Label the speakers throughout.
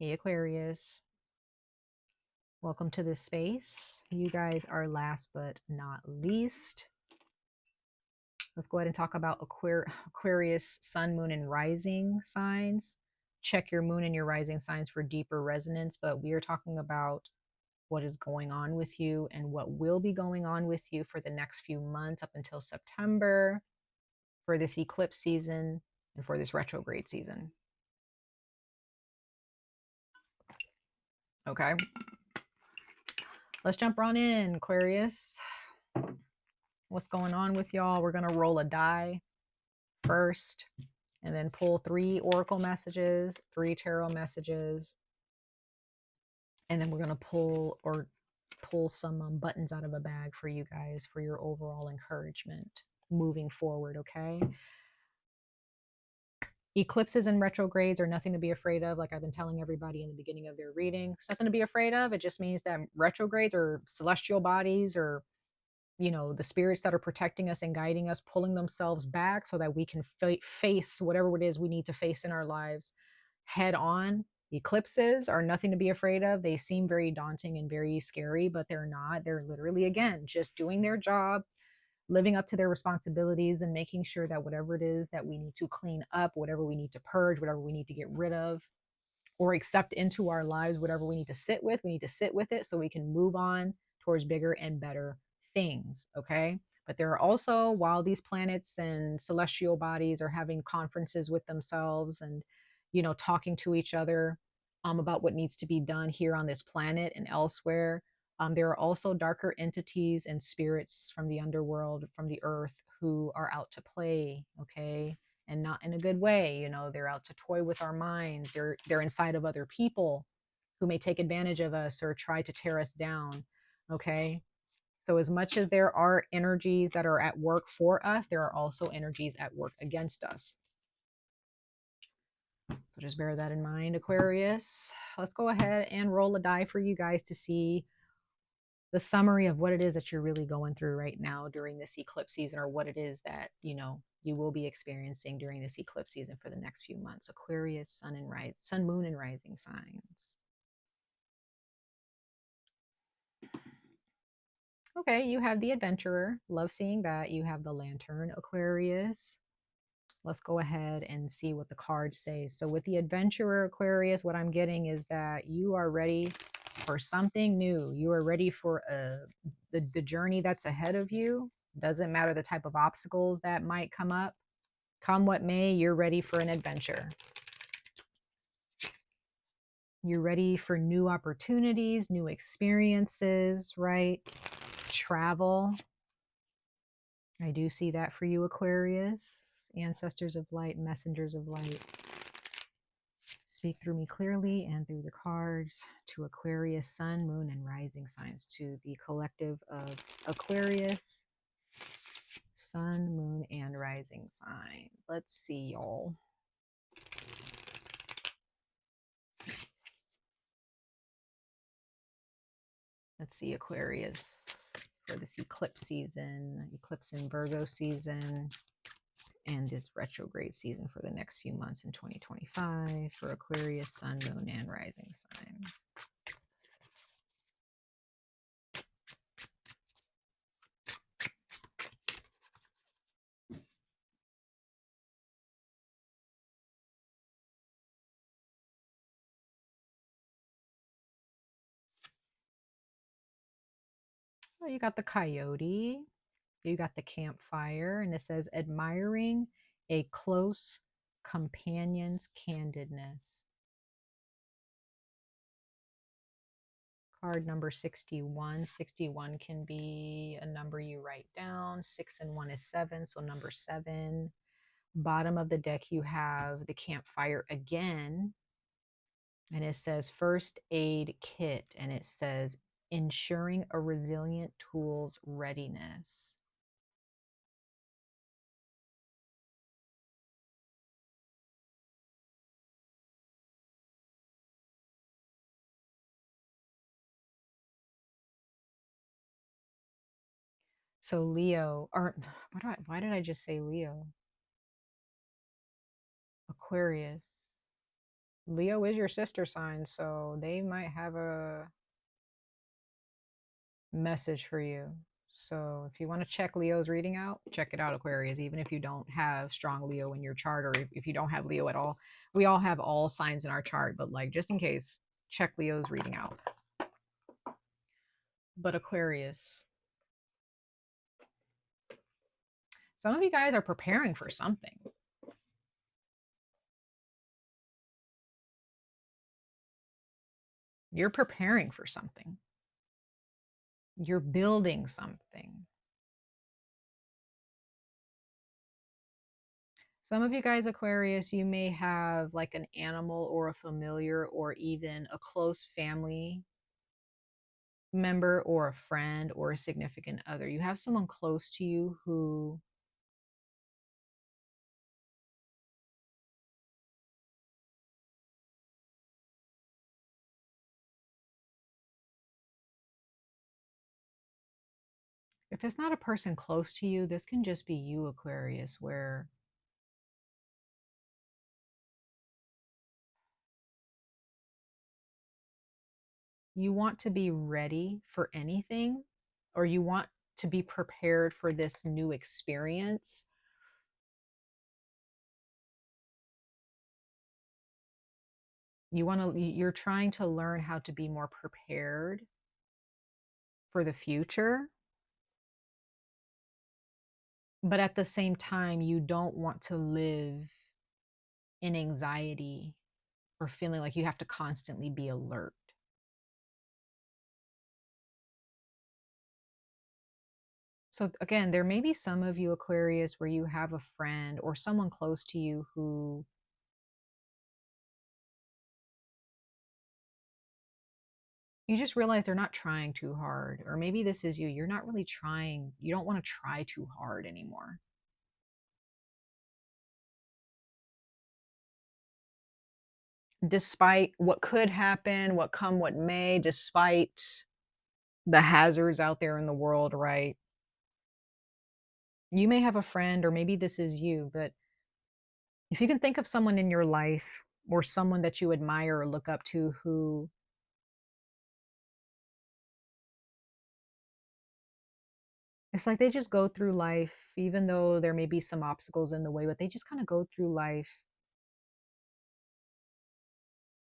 Speaker 1: Hey Aquarius, welcome to this space. You guys are last but not least. Let's go ahead and talk about Aquarius sun, moon, and rising signs. Check your moon and your rising signs for deeper resonance, but we are talking about what is going on with you and what will be going on with you for the next few months up until September, for this eclipse season and for this retrograde season. Okay, let's jump on in, Aquarius. What's going on with y'all? We're going to roll a die first and then pull 3 oracle messages, 3 tarot messages, and then we're going to pull some buttons out of a bag for you guys for your overall encouragement moving forward. Okay, eclipses and retrogrades are nothing to be afraid of. Like I've been telling everybody in the beginning of their reading, it's nothing to be afraid of. It just means that retrogrades are celestial bodies, or the spirits that are protecting us and guiding us, pulling themselves back so that we can face whatever it is we need to face in our lives head on. Eclipses are nothing to be afraid of. They seem very daunting and very scary, but they're not. They're literally, again, just doing their job, living up to their responsibilities, and making sure that whatever it is that we need to clean up, whatever we need to purge, whatever we need to get rid of or accept into our lives, whatever we need to sit with, we need to sit with it so we can move on towards bigger and better things. Okay, but there are also, while these planets and celestial bodies are having conferences with themselves and talking to each other about what needs to be done here on this planet and elsewhere, there are also darker entities and spirits from the underworld, from the earth, who are out to play. Okay, and not in a good way. They're out to toy with our minds. They're inside of other people who may take advantage of us or try to tear us down. Okay, so as much as there are energies that are at work for us, there are also energies at work against us. So just bear that in mind, Aquarius. Let's go ahead and roll a die for you guys to see the summary of what it is that you're really going through right now during this eclipse season, or what it is that you will be experiencing during this eclipse season for the next few months. Aquarius, sun, moon, and rising signs. Okay, you have the adventurer. Love seeing that. You have the lantern, Aquarius. Let's go ahead and see what the cards say. So with the adventurer, Aquarius, what I'm getting is that you are ready for something new. You are ready for the journey that's ahead of you. Doesn't matter the type of obstacles that might come up. Come what may, you're ready for an adventure. You're ready for new opportunities, new experiences, right? Travel. I do see that for you, Aquarius. Ancestors of light, messengers of light. Speak through me clearly and through the cards to Aquarius, sun, moon, and rising signs, to the collective of Aquarius, sun, moon, and rising signs. Let's see, y'all. Let's see, Aquarius, for this eclipse season, eclipse in Virgo season, and this retrograde season for the next few months in 2025 for Aquarius, sun, moon, and rising signs. Well, you got the coyote, you got the campfire, and it says admiring a close companion's candidness. Card number 61. 61 can be a number you write down. 6 and 1 is 7, so number 7. Bottom of the deck, you have the campfire again, and it says first aid kit, and it says ensuring a resilient tool's readiness. So Leo, or why did I just say Leo? Aquarius. Leo is your sister sign, so they might have a message for you. So if you want to check Leo's reading out, check it out, Aquarius. Even if you don't have strong Leo in your chart, or if you don't have Leo at all, we all have all signs in our chart, but like just in case, check Leo's reading out. But Aquarius, some of you guys are preparing for something. You're preparing for something. You're building something. Some of you guys, Aquarius, you may have like an animal or a familiar or even a close family member or a friend or a significant other. You have someone close to you who if it's not a person close to you, this can just be you, Aquarius, where you want to be ready for anything, or you want to be prepared for this new experience. You're trying to learn how to be more prepared for the future, but at the same time you don't want to live in anxiety or feeling like you have to constantly be alert. So again, there may be some of you, Aquarius, where you have a friend or someone close to you who you just realize they're not trying too hard. Or maybe this is you. You're not really trying. You don't want to try too hard anymore. Despite what could happen, what may, despite the hazards out there in the world, right? You may have a friend, or maybe this is you, but if you can think of someone in your life or someone that you admire or look up to who it's like they just go through life, even though there may be some obstacles in the way, but they just kind of go through life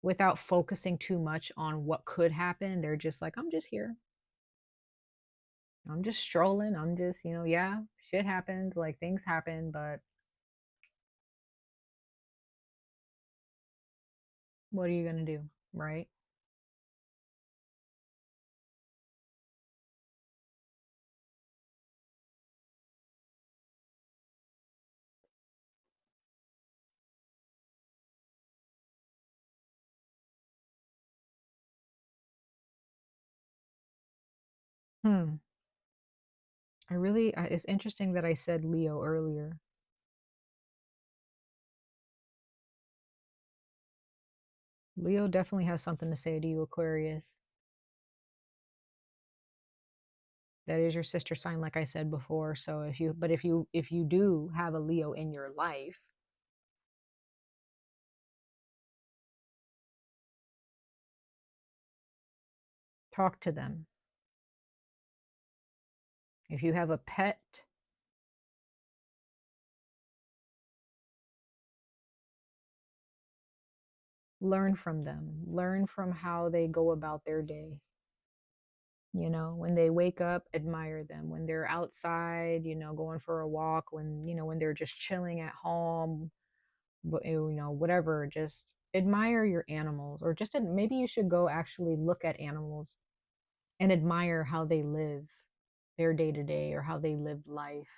Speaker 1: without focusing too much on what could happen. They're just like, I'm just here. I'm just strolling. I'm just, yeah, shit happens, like things happen, but what are you going to do? Right? Hmm. It's interesting that I said Leo earlier. Leo definitely has something to say to you, Aquarius. That is your sister sign, like I said before. So if you do have a Leo in your life, talk to them. If you have a pet, learn from them. Learn from how they go about their day. When they wake up, admire them. When they're outside, going for a walk, when they're just chilling at home, but whatever, just admire your animals, or just maybe you should go actually look at animals and admire how they live their day to day, or how they live life.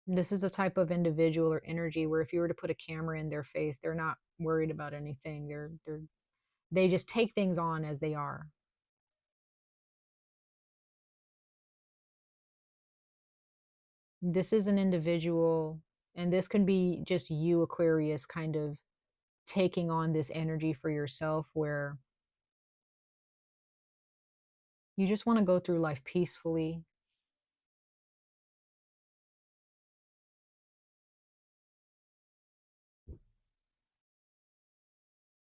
Speaker 1: This is a type of individual or energy where if you were to put a camera in their face, they're not worried about anything. They just take things on as they are. This is an individual, and this could be just you, Aquarius, kind of taking on this energy for yourself, where you just want to go through life peacefully.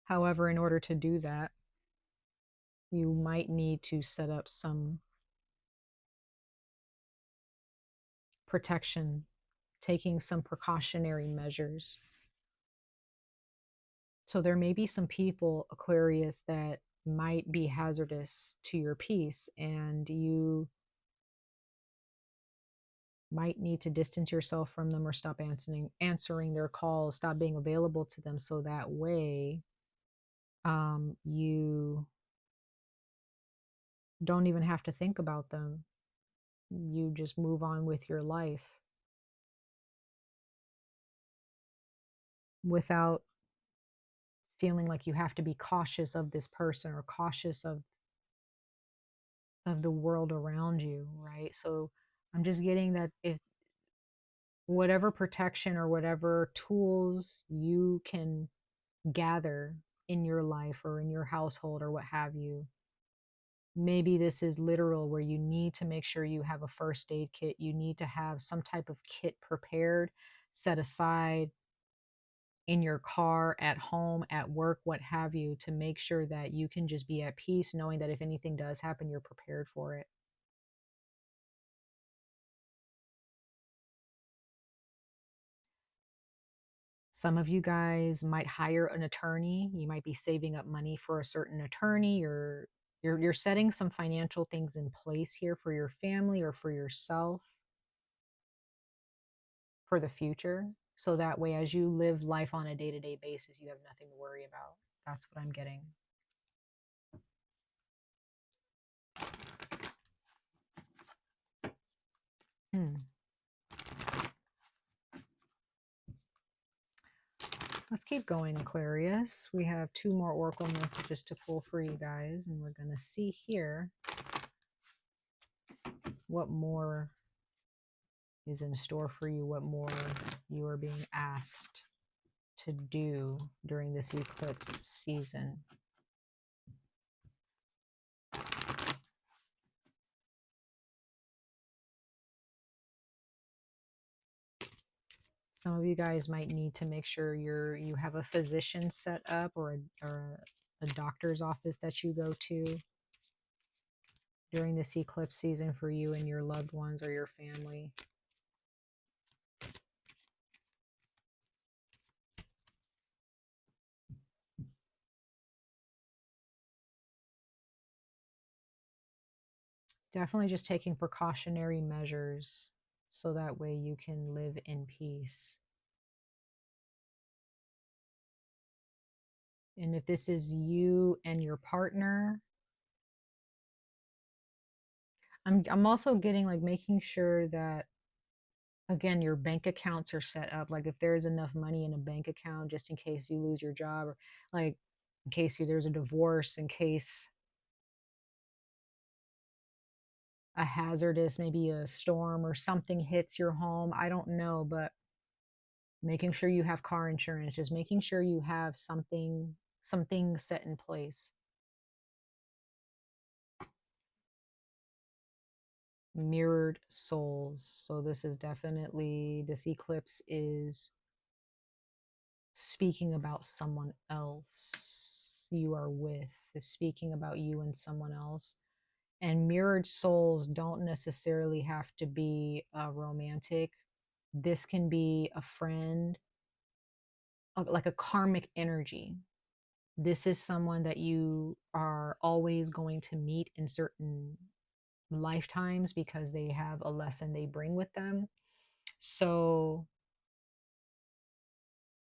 Speaker 1: However, in order to do that, you might need to set up some protection, taking some precautionary measures. So there may be some people, Aquarius, that might be hazardous to your peace, and you might need to distance yourself from them or stop answering their calls, stop being available to them, so that way you don't even have to think about them. You just move on with your life without feeling like you have to be cautious of this person or cautious of the world around you, right? So I'm just getting that if whatever protection or whatever tools you can gather in your life or in your household or what have you, maybe this is literal where you need to make sure you have a first aid kit, you need to have some type of kit prepared, set aside in your car, at home, at work, what have you, to make sure that you can just be at peace knowing that if anything does happen, you're prepared for it. Some of you guys might hire an attorney. You might be saving up money for a certain attorney, or you're setting some financial things in place here for your family or for yourself for the future. So that way, as you live life on a day-to-day basis, you have nothing to worry about. That's what I'm getting. Hmm. Let's keep going, Aquarius. We have 2 more oracle messages to pull for you guys, and we're going to see here what more is in store for you, what more you are being asked to do during this eclipse season. Some of you guys might need to make sure you have a physician set up, or a doctor's office that you go to during this eclipse season for you and your loved ones or your family. Definitely just taking precautionary measures so that way you can live in peace. And if this is you and your partner, I'm also getting like making sure that, again, your bank accounts are set up. Like if there's enough money in a bank account just in case you lose your job, or like in case there's a divorce, in case a hazardous, maybe a storm or something hits your home. I don't know, but making sure you have car insurance, just making sure you have something set in place. Mirrored souls. So this is definitely, this eclipse is speaking about someone else you are with, is speaking about you and someone else. And mirrored souls don't necessarily have to be romantic. This can be a friend, like a karmic energy. This is someone that you are always going to meet in certain lifetimes because they have a lesson they bring with them. So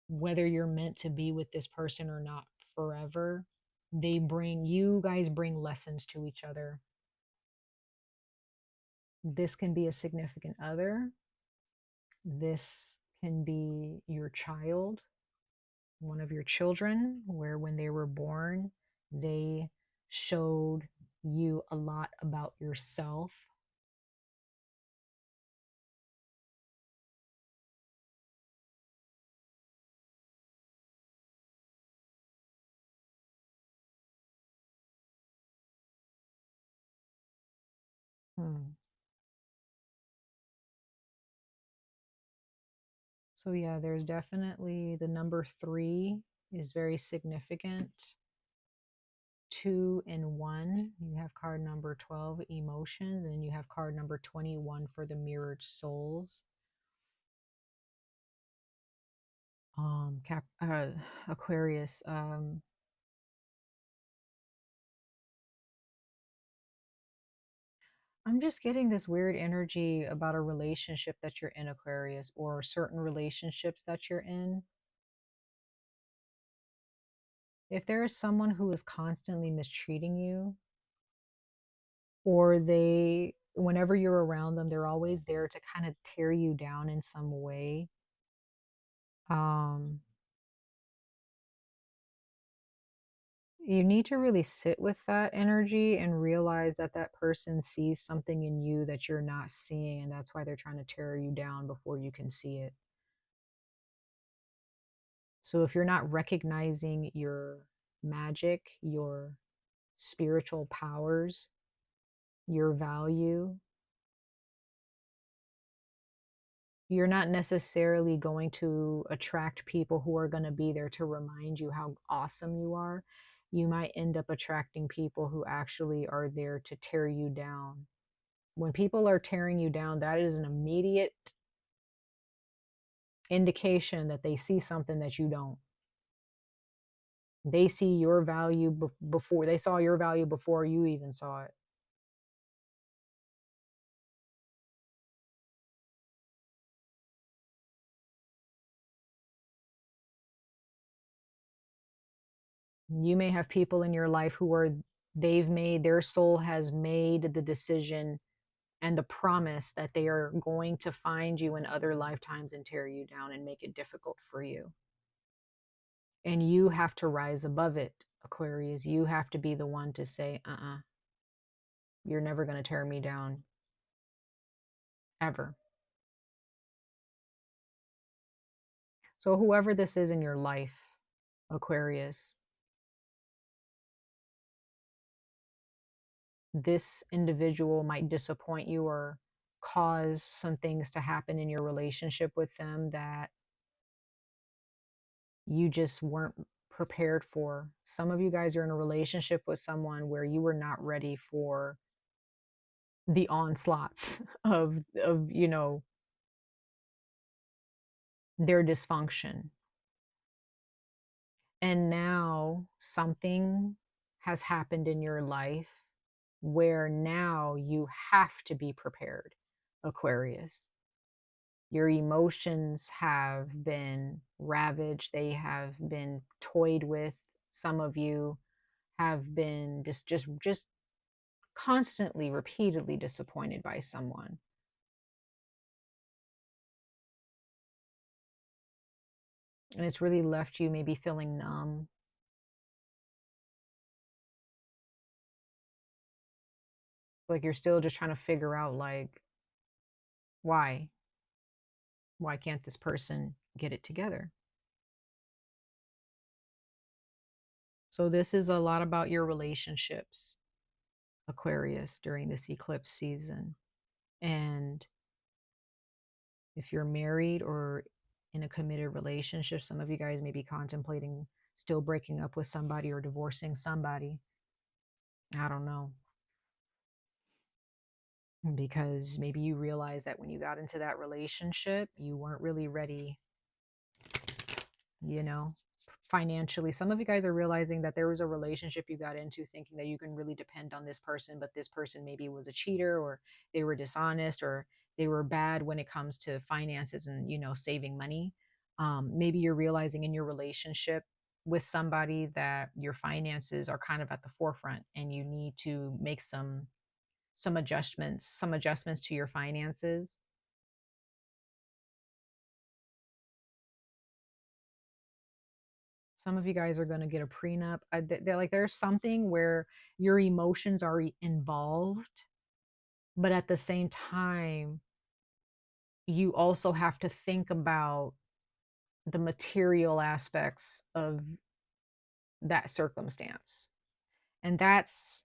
Speaker 1: whether you're meant to be with this person or not forever, you guys bring lessons to each other. This can be a significant other. This can be your child, one of your children, where when they were born, they showed you a lot about yourself. Hmm. So yeah, there's definitely the number 3 is very significant. 2 and 1. You have card number 12, emotions, and you have card number 21 for the mirrored souls. Aquarius. I'm just getting this weird energy about a relationship that you're in, Aquarius, or certain relationships that you're in. If there is someone who is constantly mistreating you, or whenever you're around them, they're always there to kind of tear you down in some way. Um, you need to really sit with that energy and realize that that person sees something in you that you're not seeing, and that's why they're trying to tear you down before you can see it. So if you're not recognizing your magic, your spiritual powers, your value, you're not necessarily going to attract people who are going to be there to remind you how awesome you are. You might end up attracting people who actually are there to tear you down. When people are tearing you down, that is an immediate indication that they see something that you don't. They see your value before they saw your value before you even saw it. You may have people in your life who are, their soul has made the decision and the promise that they are going to find you in other lifetimes and tear you down and make it difficult for you. And you have to rise above it, Aquarius. You have to be the one to say, you're never going to tear me down, ever. So, whoever this is in your life, Aquarius, this individual might disappoint you or cause some things to happen in your relationship with them that you just weren't prepared for. Some of you guys are in a relationship with someone where you were not ready for the onslaughts of their dysfunction. And now something has happened in your life where now you have to be prepared, Aquarius. Your emotions have been ravaged, they have been toyed with. Some of you have been just constantly, repeatedly disappointed by someone. And it's really left you maybe feeling numb. Like you're still just trying to figure out, like, why? Why can't this person get it together? So this is a lot about your relationships, Aquarius, during this eclipse season. And if you're married or in a committed relationship, some of you guys may be contemplating still breaking up with somebody or divorcing somebody. I don't know. Because maybe you realize that when you got into that relationship, you weren't really ready, you know, financially. Some of you guys are realizing that there was a relationship you got into thinking that you can really depend on this person, but this person maybe was a cheater, or they were dishonest, or they were bad when it comes to finances and, saving money. Maybe you're realizing in your relationship with somebody that your finances are kind of at the forefront and you need to make some adjustments to your finances. Some of you guys are going to get a prenup. They're like, there's something where your emotions are involved, but at the same time, you also have to think about the material aspects of that circumstance. And that's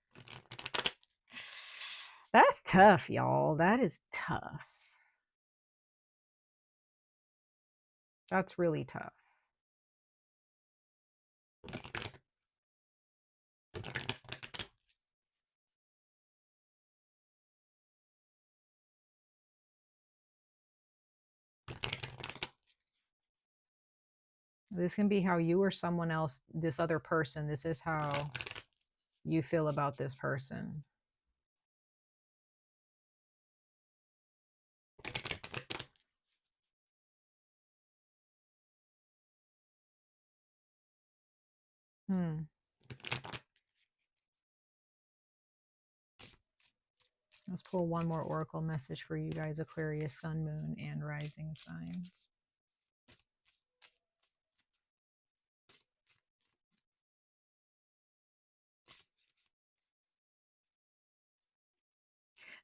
Speaker 1: tough, y'all. That is tough. That's really tough. This can be how you or someone else, this other person, this is how you feel about this person. Hmm. Let's pull one more oracle message for you guys, Aquarius, Sun, Moon, and Rising signs.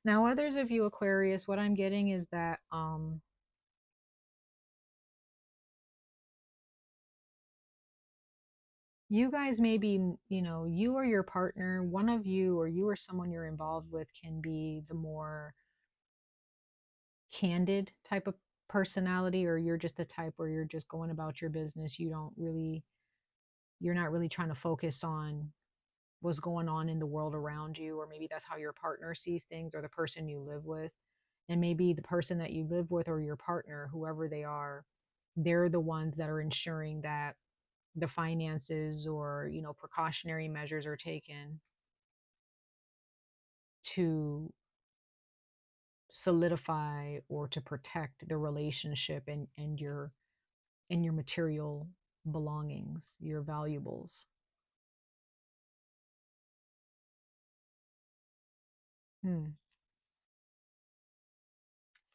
Speaker 1: Now, others of you, Aquarius, what I'm getting is that you guys may be, you know, you or your partner, one of you or you or someone you're involved with can be the more candid type of personality, or you're just the type where you're just going about your business. You're not really trying to focus on what's going on in the world around you, or maybe that's how your partner sees things, or the person you live with. And maybe the person that you live with or your partner, whoever they are, they're the ones that are ensuring that the finances or, you know, precautionary measures are taken to solidify or to protect the relationship and your material belongings, your valuables. Hmm.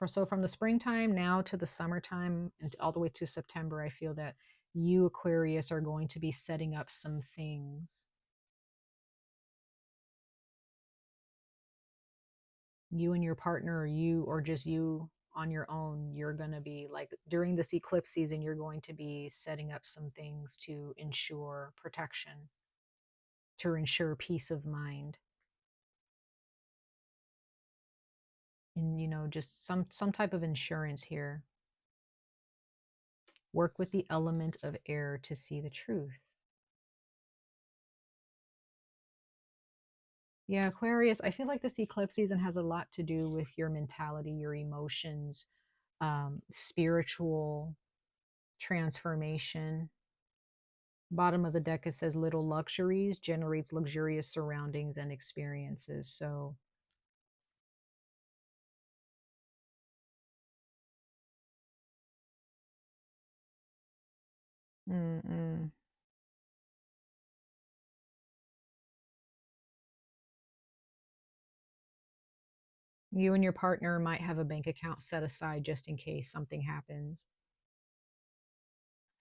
Speaker 1: So from the springtime now to the summertime and all the way to September, I feel that you, Aquarius, are going to be setting up some things. You and your partner, or you, or just you on your own, you're going to be like during this eclipse season, you're going to be setting up some things to ensure protection, to ensure peace of mind. And, you know, just some type of insurance here. Work with the element of air to see the truth. Yeah, Aquarius, I feel like this eclipse season has a lot to do with your mentality, your emotions, spiritual transformation. Bottom of the deck, it says little luxuries generates luxurious surroundings and experiences. So, mm-mm. You and your partner might have a bank account set aside just in case something happens.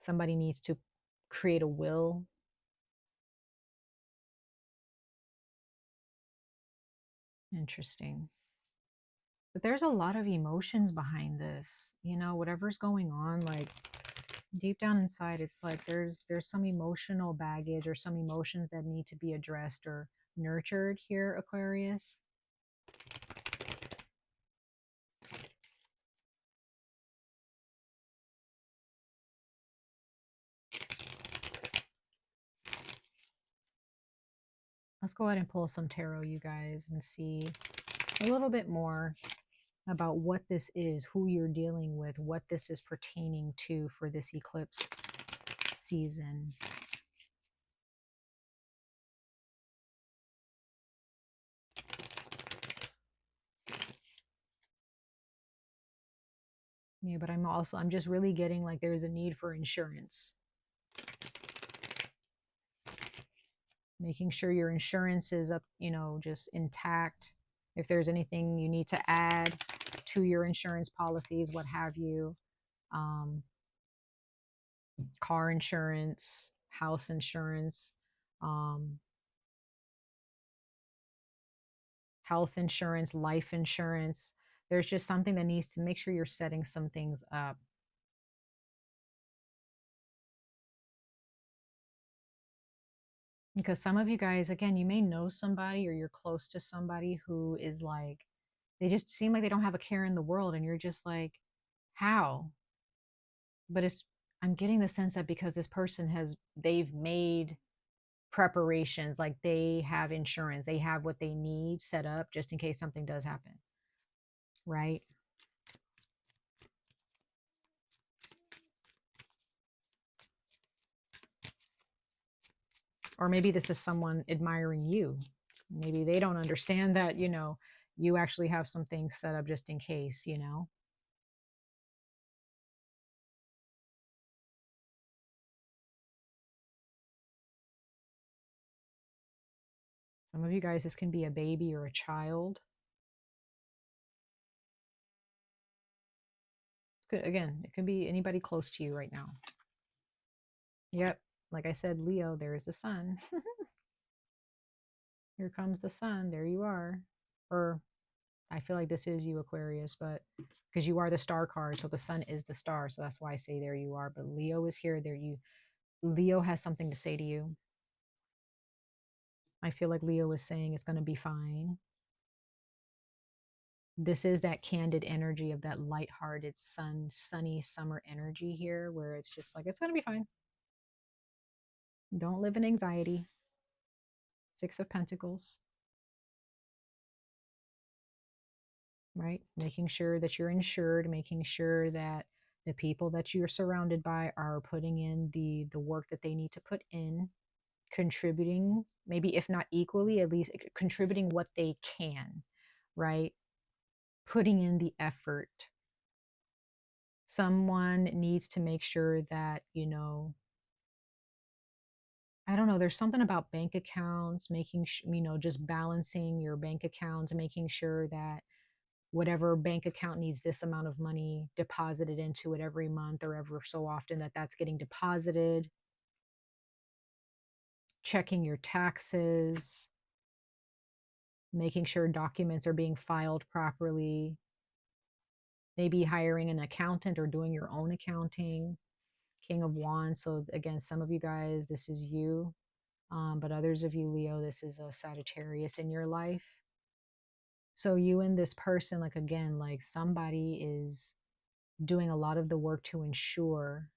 Speaker 1: Somebody needs to create a will. Interesting. But there's a lot of emotions behind this. You know, whatever's going on, like deep down inside, it's like there's some emotional baggage or some emotions that need to be addressed or nurtured here, Aquarius. Let's go ahead and pull some tarot, you guys, and see a little bit more about what this is, who you're dealing with, what this is pertaining to for this eclipse season. Yeah, but I'm just really getting like there's a need for insurance. Making sure your insurance is up, you know, just intact. If there's anything you need to add to your insurance policies, what have you, um, car insurance, house insurance, um, health insurance, life insurance. There's just something that needs to make sure you're setting some things up. Because some of you guys, again, you may know somebody or you're close to somebody who is like, they just seem like they don't have a care in the world. And you're just like, how? But I'm getting the sense that because this person they've made preparations, like they have insurance, they have what they need set up just in case something does happen, right? Or maybe this is someone admiring you. Maybe they don't understand that, you actually have some things set up just in case. Some of you guys, this can be a baby or a child. Again, it could be anybody close to you right now. Yep. Like I said, Leo, there's the sun. Here comes the sun. There you are. Or I feel like this is you, Aquarius, but because you are the star card, so the sun is the star. So that's why I say there you are. But Leo is here. Leo has something to say to you. I feel like Leo is saying it's going to be fine. This is that candid energy of that lighthearted sunny summer energy here, where it's just like, it's going to be fine. Don't live in anxiety. Six of Pentacles. Right? Making sure that you're insured, making sure that the people that you're surrounded by are putting in the work that they need to put in, contributing, maybe if not equally, at least contributing what they can, right? Putting in the effort. Someone needs to make sure that, I don't know, there's something about bank accounts, making just balancing your bank accounts, making sure that whatever bank account needs this amount of money deposited into it every month or ever so often, that's getting deposited. Checking your taxes, making sure documents are being filed properly, maybe hiring an accountant or doing your own accounting. King of Wands. So again, some of you guys, this is you. But others of you, Leo, this is a Sagittarius in your life. So you and this person, like, again, like somebody is doing a lot of the work to ensure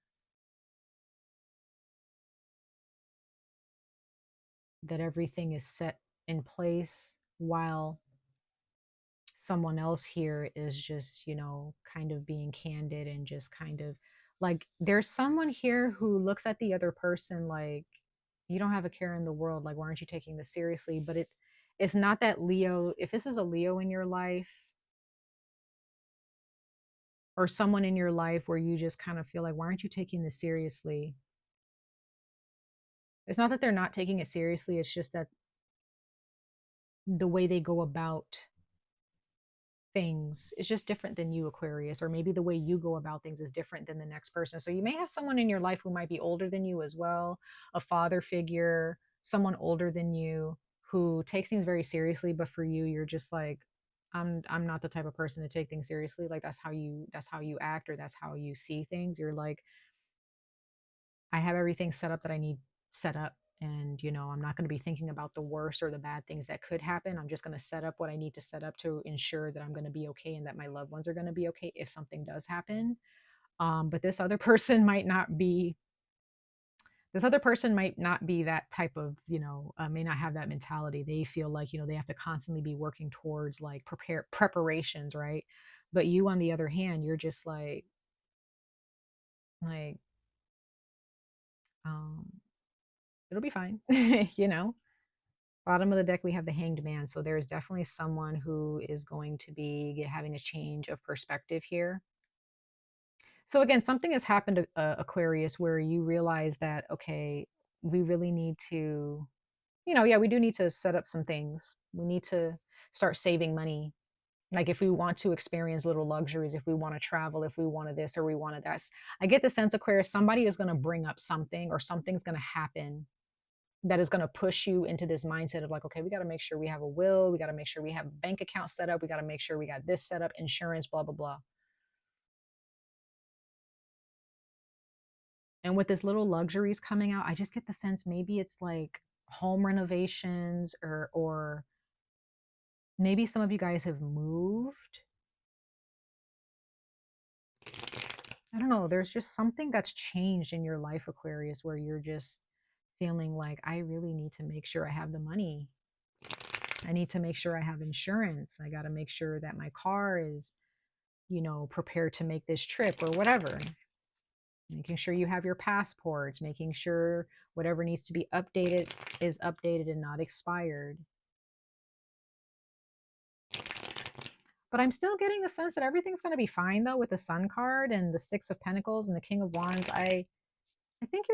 Speaker 1: that everything is set in place, while someone else here is just, kind of being candid and just kind of like, there's someone here who looks at the other person like, you don't have a care in the world. Like, why aren't you taking this seriously? But it's not that Leo, if this is a Leo in your life or someone in your life where you just kind of feel like, why aren't you taking this seriously? It's not that they're not taking it seriously. It's just that the way they go about things is just different than you, Aquarius, or maybe the way you go about things is different than the next person. So you may have someone in your life who might be older than you as well, a father figure, someone older than you who takes things very seriously, but for you, you're just like, I'm not the type of person to take things seriously. Like, that's how you act, or that's how you see things. You're like, I have everything set up that I need set up. And, I'm not going to be thinking about the worst or the bad things that could happen. I'm just going to set up what I need to set up to ensure that I'm going to be okay and that my loved ones are going to be okay if something does happen. But this other person might not be. This other person might not be that type of, may not have that mentality. They feel like, they have to constantly be working towards like preparations, right? But you, on the other hand, you're just like, um, it'll be fine, you know? Bottom of the deck, we have the Hanged Man. So there's definitely someone who is going to be having a change of perspective here. So again, something has happened, Aquarius, where you realize that, okay, we really need to, yeah, we do need to set up some things. We need to start saving money. Like, if we want to experience little luxuries, if we want to travel, if we wanted this or we wanted that. I get the sense, Aquarius, somebody is going to bring up something, or something's going to happen that is going to push you into this mindset of like, okay, we got to make sure we have a will. We got to make sure we have a bank account set up. We got to make sure we got this set up, insurance, blah, blah, blah. And with this little luxuries coming out, I just get the sense maybe it's like home renovations, or maybe some of you guys have moved. I don't know. There's just something that's changed in your life, Aquarius, where you're just feeling like, I really need to make sure I have the money. I need to make sure I have insurance. I got to make sure that my car is, prepared to make this trip or whatever. Making sure you have your passports, making sure whatever needs to be updated is updated and not expired. But I'm still getting the sense that everything's going to be fine though with the Sun card and the Six of Pentacles and the King of Wands. I think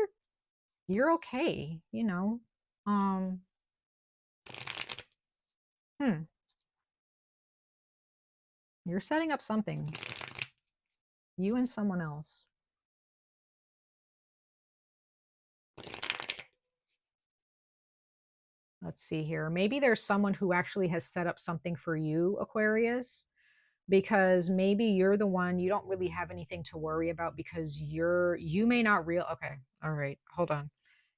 Speaker 1: you're okay, you know. Um hmm, you're setting up something. You and someone else. Let's see here. Maybe there's someone who actually has set up something for you, Aquarius, because maybe you're the one, you don't really have anything to worry about because you may not okay, all right, hold on.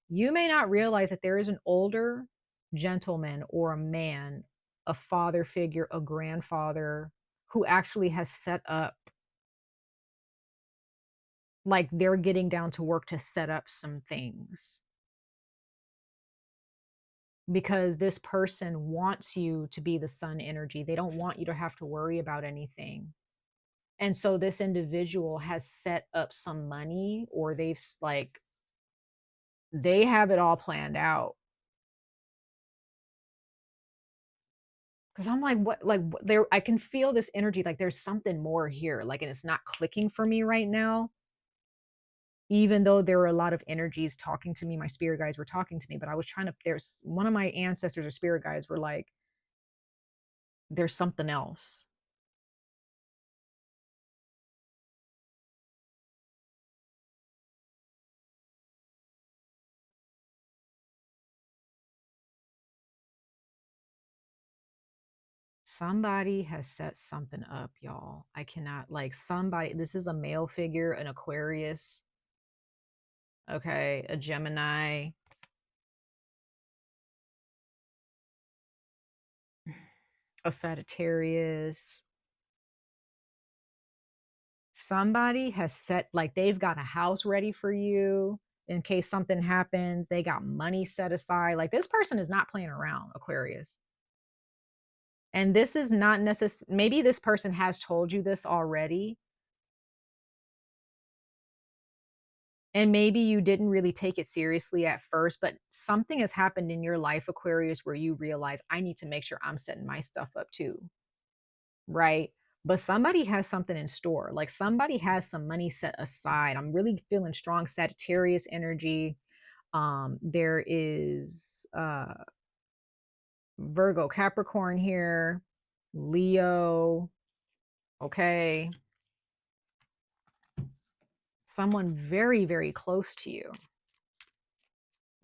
Speaker 1: You may not realize that there is an older gentleman or a man, a father figure, a grandfather who actually has set up, like they're getting down to work to set up some things because this person wants you to be the sun energy. They don't want you to have to worry about anything. And so this individual has set up some money, or like they have it all planned out. Because I'm like, there, I can feel this energy, like there's something more here, like, and it's not clicking for me right now. Even though there were a lot of energies talking to me, my spirit guides were talking to me, but I was trying to, there's one of my ancestors or spirit guides were like, there's something else. Somebody has set something up, y'all. I cannot, like, somebody, this is a male figure, an Aquarius, okay, a Gemini, a Sagittarius. Somebody has set, like, they've got a house ready for you in case something happens. They got money set aside. Like, this person is not playing around, Aquarius. And this is not necessary. Maybe this person has told you this already. And maybe you didn't really take it seriously at first, but something has happened in your life, Aquarius, where you realize I need to make sure I'm setting my stuff up too. Right? But somebody has something in store. Like somebody has some money set aside. I'm really feeling strong Sagittarius energy. There is Virgo, Capricorn here, Leo. Okay. Someone very, very close to you.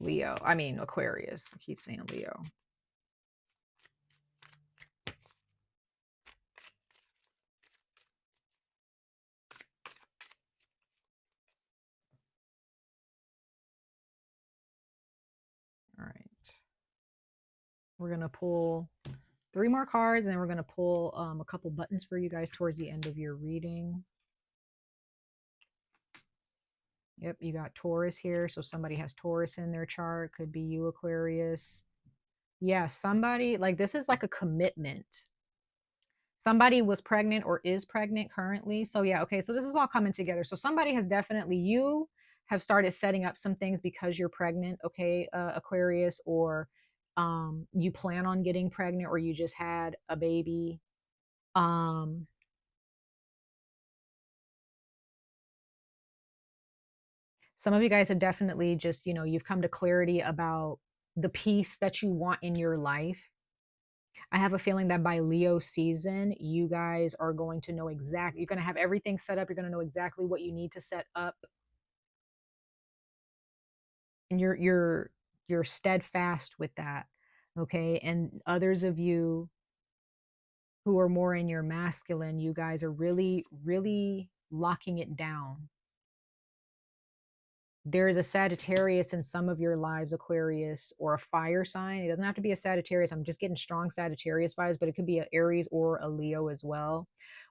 Speaker 1: Leo. I mean, Aquarius. I keep saying Leo. All right. We're going to pull 3 more cards, and then we're going to pull a couple buttons for you guys towards the end of your reading. Yep, you got Taurus here. So somebody has Taurus in their chart. Could be you, Aquarius. Yeah, somebody, like, this is like a commitment. Somebody was pregnant or is pregnant currently. So yeah, okay, so this is all coming together. So somebody has definitely, you have started setting up some things because you're pregnant, okay, Aquarius, or you plan on getting pregnant, or you just had a baby. Um, some of you guys have definitely just, you've come to clarity about the peace that you want in your life. I have a feeling that by Leo season, you guys are going to know exactly, you're going to have everything set up. You're going to know exactly what you need to set up. And you're steadfast with that. Okay. And others of you who are more in your masculine, you guys are really, really locking it down. There is a Sagittarius in some of your lives, Aquarius, or a fire sign. It doesn't have to be a Sagittarius. I'm just getting strong Sagittarius vibes, but it could be an Aries or a Leo as well,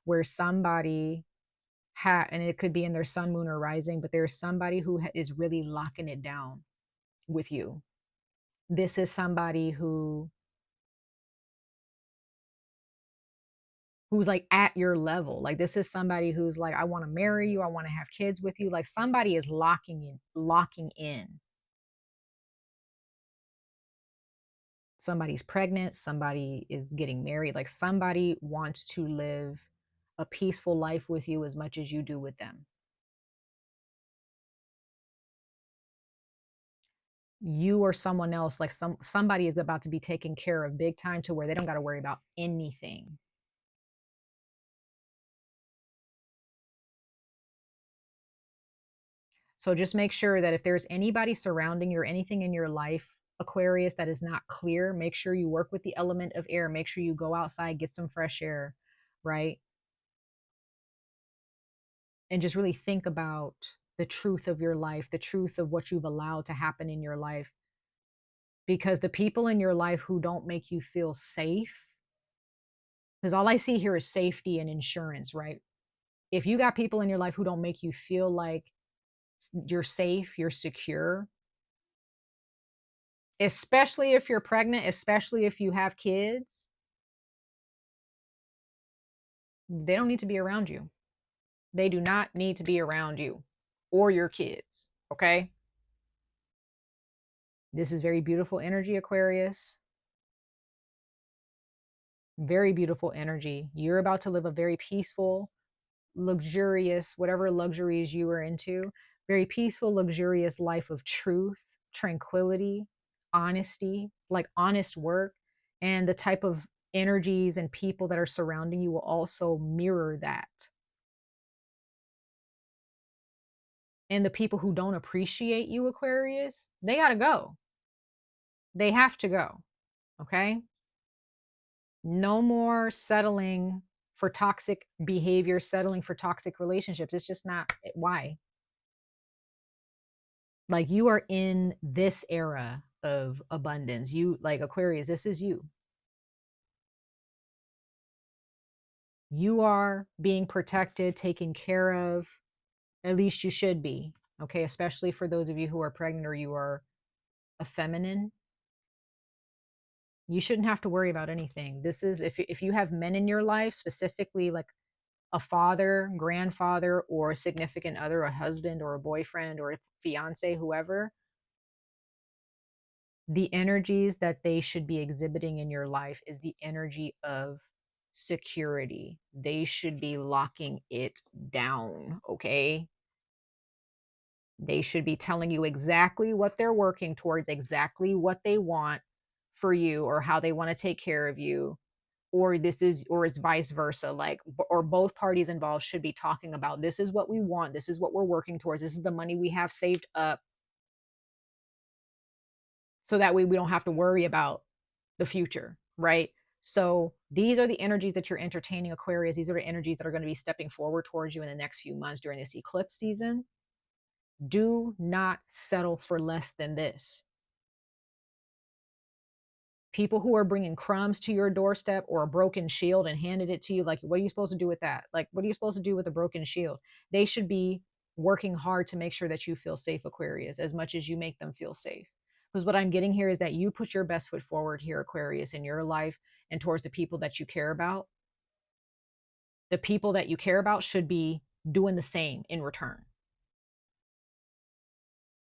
Speaker 1: where somebody and it could be in their sun, moon, or rising, but there's somebody who is really locking it down with you. This is somebody who who's like at your level. Like this is somebody who's like, I want to marry you, I want to have kids with you. Like somebody is locking in. Somebody's pregnant, somebody is getting married, like somebody wants to live a peaceful life with you as much as you do with them. You or someone else, like somebody is about to be taken care of big time to where they don't got to worry about anything. So just make sure that if there's anybody surrounding you or anything in your life, Aquarius, that is not clear, make sure you work with the element of air. Make sure you go outside, get some fresh air, right? And just really think about the truth of your life, the truth of what you've allowed to happen in your life. Because the people in your life who don't make you feel safe, because all I see here is safety and insurance, right? If you got people in your life who don't make you feel like you're safe, you're secure, especially if you're pregnant, especially if you have kids, they don't need to be around you. They do not need to be around you or your kids. Okay. This is very beautiful energy, Aquarius. Very beautiful energy. You're about to live a very peaceful, luxurious, whatever luxuries you are into, very peaceful, luxurious life of truth, tranquility, honesty, like honest work. And the type of energies and people that are surrounding you will also mirror that. And the people who don't appreciate you, Aquarius, they got to go. They have to go. Okay. No more settling for toxic behavior, settling for toxic relationships. It's just not why. Like you are in this era of abundance. You like Aquarius, this is you. You are being protected, taken care of. At least you should be. Okay, especially for those of you who are pregnant or you are a feminine. You shouldn't have to worry about anything. This is if you have men in your life, specifically like a father, grandfather, or a significant other, a husband or a boyfriend or a fiance, whoever, the energies that they should be exhibiting in your life is the energy of security. They should be locking it down, okay? They should be telling you exactly what they're working towards, exactly what they want for you or how they want to take care of you. Or this is, or it's vice versa, like, or both parties involved should be talking about this is what we want, this is what we're working towards, this is the money we have saved up, so that way we don't have to worry about the future, right? So these are the energies that you're entertaining, Aquarius. These are the energies that are going to be stepping forward towards you in the next few months during this eclipse season. Do not settle for less than this. People who are bringing crumbs to your doorstep or a broken shield and handed it to you, like, what are you supposed to do with that? Like, what are you supposed to do with a broken shield? They should be working hard to make sure that you feel safe, Aquarius, as much as you make them feel safe. Because what I'm getting here is that you put your best foot forward here, Aquarius, in your life and towards the people that you care about. The people that you care about should be doing the same in return.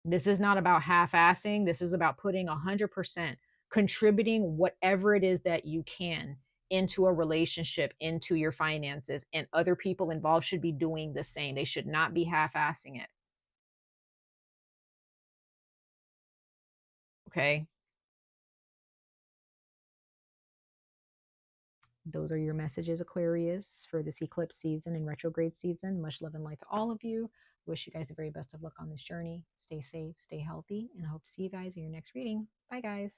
Speaker 1: This is not about half-assing. This is about putting 100%, contributing whatever it is that you can into a relationship, into your finances, and other people involved should be doing the same. They should not be half-assing it. Okay? Those are your messages, Aquarius, for this eclipse season and retrograde season. Much love and light to all of you. Wish you guys the very best of luck on this journey. Stay safe, stay healthy, and I hope to see you guys in your next reading. Bye, guys.